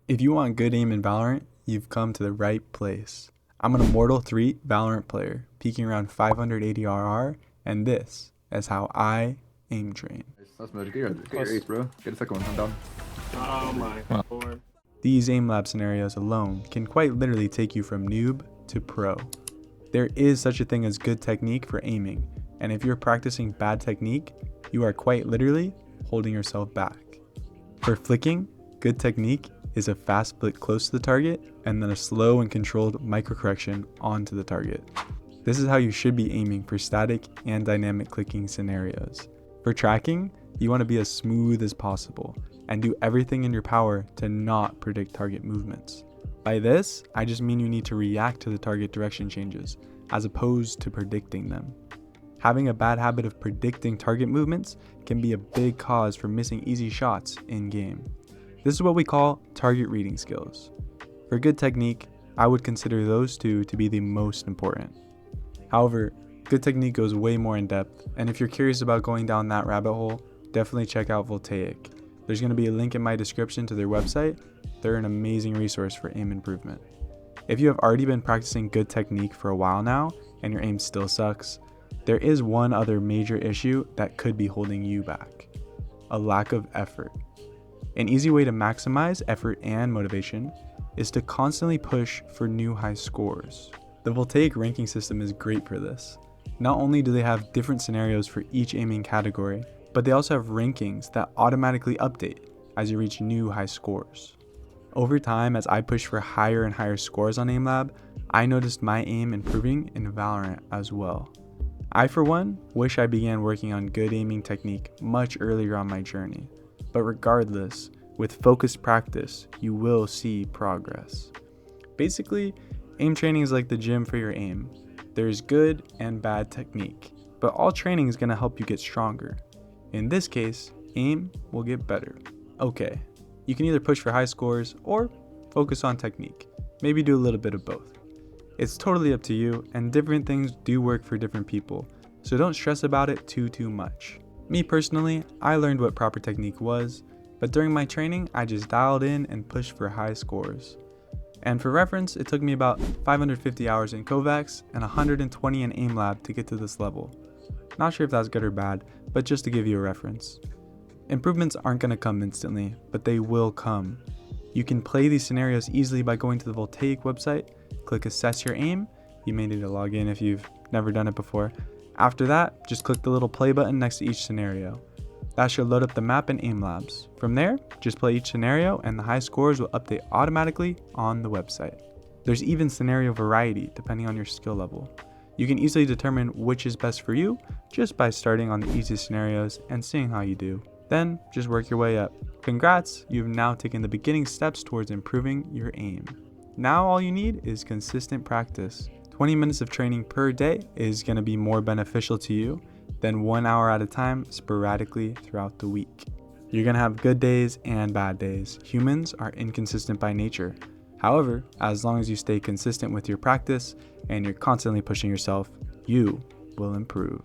If you want good aim in Valorant, you've come to the right place. I'm an Immortal 3 Valorant player, peaking around 580 RR, and this is how I aim train. That's murder. Get your ace, bro. Get the second one. I'm down. Oh my lord. These aim lab scenarios alone can quite literally take you from noob to pro. There is such a thing as good technique for aiming, and if you're practicing bad technique, you are quite literally holding yourself back. For flicking, good technique is a fast flick close to the target and then a slow and controlled microcorrection onto the target. This is how you should be aiming for static and dynamic clicking scenarios. For tracking, you want to be as smooth as possible and do everything in your power to not predict target movements. By this, I just mean you need to react to the target direction changes as opposed to predicting them. Having a bad habit of predicting target movements can be a big cause for missing easy shots in game. This is what we call target reading skills. For good technique, I would consider those two to be the most important. However, good technique goes way more in depth, and if you're curious about going down that rabbit hole, definitely check out Voltaic. There's going to be a link in my description to their website. They're an amazing resource for aim improvement. If you have already been practicing good technique for a while now, and your aim still sucks, there is one other major issue that could be holding you back: a lack of effort. An easy way to maximize effort and motivation is to constantly push for new high scores. The Voltaic ranking system is great for this. Not only do they have different scenarios for each aiming category, but they also have rankings that automatically update as you reach new high scores. Over time, as I pushed for higher and higher scores on AimLab, I noticed my aim improving in Valorant as well. I, for one, wish I began working on good aiming technique much earlier on my journey. But regardless, with focused practice, you will see progress. Basically, aim training is like the gym for your aim. There's good and bad technique, but all training is going to help you get stronger. In this case, aim will get better. Okay, you can either push for high scores or focus on technique. Maybe do a little bit of both. It's totally up to you, and different things do work for different people, so don't stress about it too much. Me personally, I learned what proper technique was, but during my training, I just dialed in and pushed for high scores. And for reference, it took me about 550 hours in Kovacs and 120 in AimLab to get to this level. Not sure if that's good or bad, but just to give you a reference. Improvements aren't going to come instantly, but they will come. You can play these scenarios easily by going to the Voltaic website, click Assess Your Aim. You may need to log in if you've never done it before. After that, just click the little play button next to each scenario. That should load up the map in AimLabs. From there, just play each scenario and the high scores will update automatically on the website. There's even scenario variety depending on your skill level. You can easily determine which is best for you just by starting on the easiest scenarios and seeing how you do. Then, just work your way up. Congrats, you've now taken the beginning steps towards improving your aim. Now all you need is consistent practice. 20 minutes of training per day is going to be more beneficial to you than 1 hour at a time sporadically throughout the week. You're going to have good days and bad days. Humans are inconsistent by nature. However, as long as you stay consistent with your practice and you're constantly pushing yourself, you will improve.